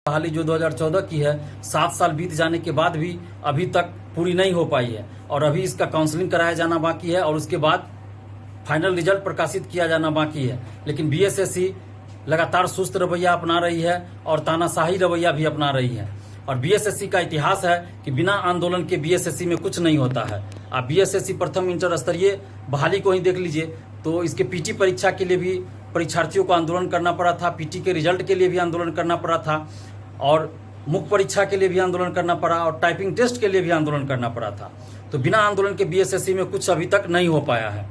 बहाली जो 2014 की है 7 साल बीत जाने के बाद भी अभी तक पूरी नहीं हो पाई है और अभी इसका काउंसलिंग कराया जाना बाकी है और उसके बाद फाइनल रिजल्ट प्रकाशित किया जाना बाकी है। लेकिन बीएसएससी लगातार सुस्त रवैया अपना रही है और तानाशाही रवैया भी अपना रही है। और बीएसएससी का इतिहास है कि बिना आंदोलन के बीएसएससी में कुछ नहीं होता है। आप बीएसएससी प्रथम इंटर स्तरीय बहाली को ही देख लीजिए तो इसके पीटी परीक्षा के लिए भी परीक्षार्थियों को आंदोलन करना पड़ा था, पीटी के रिजल्ट के लिए भी आंदोलन करना पड़ा था और मुख्य परीक्षा के लिए भी आंदोलन करना पड़ा और टाइपिंग टेस्ट के लिए भी आंदोलन करना पड़ा था। तो बिना आंदोलन के बीएसएससी में कुछ अभी तक नहीं हो पाया है।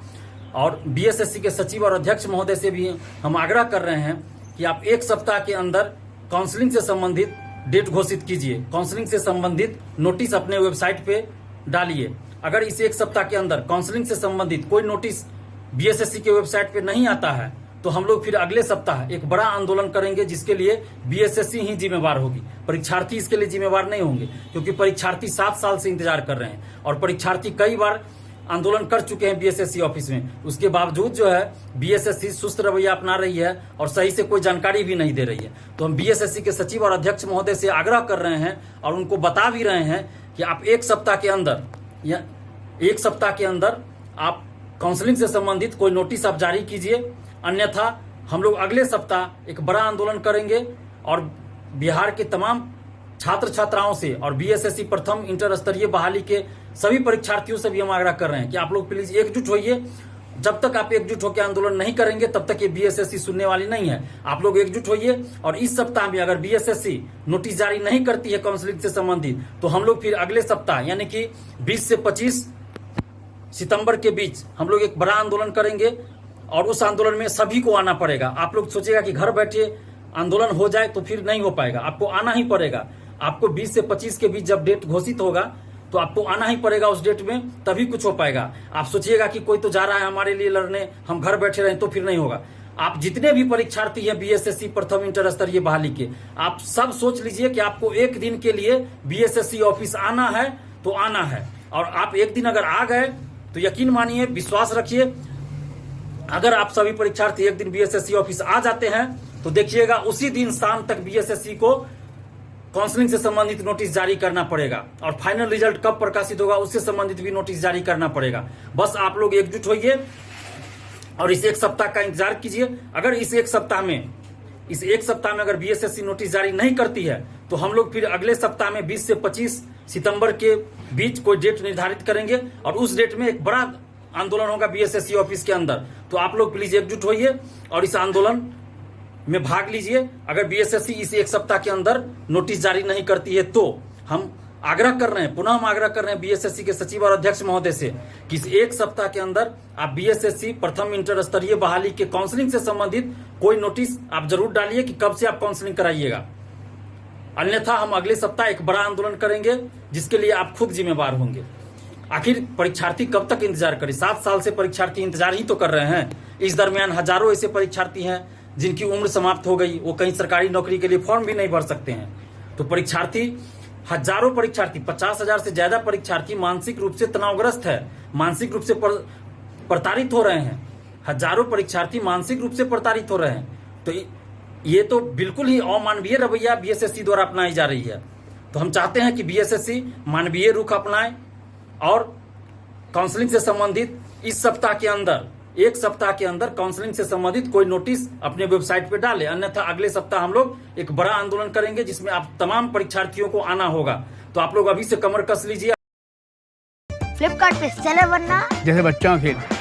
और बीएसएससी के सचिव और अध्यक्ष महोदय से भी हम आग्रह कर रहे हैं कि आप एक सप्ताह के अंदर काउंसलिंग से संबंधित डेट घोषित कीजिए, काउंसलिंग से संबंधित नोटिस अपने वेबसाइट पे डालिए। अगर इस एक सप्ताह के अंदर काउंसलिंग से संबंधित कोई नोटिस बीएसएससी के वेबसाइट पे नहीं आता है तो हम लोग फिर अगले सप्ताह एक बड़ा आंदोलन करेंगे जिसके लिए बीएसएससी ही जिम्मेवार होगी। परीक्षार्थी इसके लिए जिम्मेवार नहीं होंगे क्योंकि परीक्षार्थी 7 साल से इंतजार कर रहे हैं और परीक्षार्थी कई बार आंदोलन कर चुके हैं बीएसएससी ऑफिस में। उसके बावजूद जो है बीएसएससी सुस्त रवैया अपना रही है और सही से कोई जानकारी भी नहीं दे रही है। तो हम बीएसएससी के सचिव और अध्यक्ष महोदय से आग्रह कर रहे हैं और उनको बता भी रहे हैं कि आप एक सप्ताह के अंदर आप काउंसलिंग से संबंधित कोई नोटिस आप जारी कीजिए, अन्यथा हम लोग अगले सप्ताह एक बड़ा आंदोलन करेंगे और बिहार के तमाम छात्र छात्राओं से और बीएसएससी प्रथम इंटर स्तरीय बहाली के सभी परीक्षार्थियों से भी हम आग्रह कर रहे हैं कि आप लोग प्लीज एकजुट होइए। जब तक आप एकजुट होकर आंदोलन नहीं करेंगे तब तक ये बीएसएससी सुनने वाली नहीं है। आप लोग एकजुट होइए और इस सप्ताह में अगर बीएसएससी नोटिस जारी नहीं करती है काउंसलिंग से संबंधित तो हम लोग फिर अगले सप्ताह यानी कि 20 से 25 सितंबर के बीच हम लोग एक बड़ा आंदोलन करेंगे और उस आंदोलन में सभी को आना पड़ेगा। आप लोग सोचेगा कि घर बैठे आंदोलन हो जाए तो फिर नहीं हो पाएगा, आपको आना ही पड़ेगा। आपको 20 से 25 के बीच जब डेट घोषित होगा तो आपको आना ही पड़ेगा उस डेट में, तभी कुछ हो पाएगा। आप सोचिएगा कि कोई तो जा रहा है हमारे लिए लड़ने, हम घर बैठे रहें तो फिर नहीं होगा। आप जितने भी परीक्षार्थी हैं बीएसएससी प्रथम इंटर स्तरीय बहाली के, आप सब सोच लीजिए कि आपको एक दिन के लिए बीएसएससी ऑफिस आना है तो आना है। और आप एक दिन अगर आ गए तो यकीन मानिए, विश्वास रखिए, अगर आप सभी परीक्षार्थी एक दिन बीएसएससी ऑफिस आ जाते हैं तो देखिएगा उसी दिन शाम तक बीएसएससी को काउंसलिंग से संबंधित नोटिस जारी करना पड़ेगा और फाइनल रिजल्ट कब प्रकाशित होगा उससे संबंधित भी नोटिस जारी करना पड़ेगा। बस आप लोग एकजुट होइए और इस एक सप्ताह का इंतजार कीजिए। अगर इस एक सप्ताह में अगर बीएसएससी नोटिस जारी नहीं करती है तो हम लोग फिर अगले सप्ताह में 20 से 25 सितंबर के बीच कोई डेट निर्धारित करेंगे और उस डेट में एक बड़ा आंदोलन होगा बीएसएससी ऑफिस के अंदर। तो आप लोग प्लीज एकजुट होइए और इस आंदोलन में भाग लीजिए। अगर बीएसएससी इस एक सप्ताह के अंदर नोटिस जारी नहीं करती है तो हम आग्रह कर रहे हैं, पुनः हम आग्रह कर रहे हैं बीएसएससी के सचिव और अध्यक्ष महोदय से कि इस एक सप्ताह के अंदर आप बीएसएससी प्रथम इंटर स्तरीय बहाली के काउंसलिंग से संबंधित कोई नोटिस आप जरूर डालिए कि कब से आप काउंसलिंग कराइएगा, अन्यथा हम अगले सप्ताह एक बड़ा आंदोलन करेंगे जिसके लिए आप खुद जिम्मेवार होंगे। आखिर परीक्षार्थी कब तक इंतजार करे? 7 साल से परीक्षार्थी इंतजार ही तो कर रहे हैं। इस दरमियान हजारों ऐसे परीक्षार्थी हैं जिनकी उम्र समाप्त हो गई, वो कहीं सरकारी नौकरी के लिए फॉर्म भी नहीं भर सकते हैं। तो हजारों परीक्षार्थी 50,000 से ज्यादा परीक्षार्थी मानसिक रूप से तनावग्रस्त है, मानसिक रूप से प्रताड़ित हो रहे हैं। हजारों परीक्षार्थी मानसिक रूप से प्रताड़ित हो रहे हैं। तो ये तो बिल्कुल ही अमानवीय रवैया बीएसएससी द्वारा अपनाई जा रही है। तो हम चाहते हैं कि बीएसएससी मानवीय रुख अपनाए और काउंसलिंग से संबंधित इस सप्ताह के अंदर, एक सप्ताह के अंदर काउंसलिंग से संबंधित कोई नोटिस अपने वेबसाइट पे डाले, अन्यथा अगले सप्ताह हम लोग एक बड़ा आंदोलन करेंगे जिसमें आप तमाम परीक्षार्थियों को आना होगा। तो आप लोग अभी से कमर कस लीजिए। फ्लिपकार्ट पे सेलर बनना जैसे बच्चों के खेल।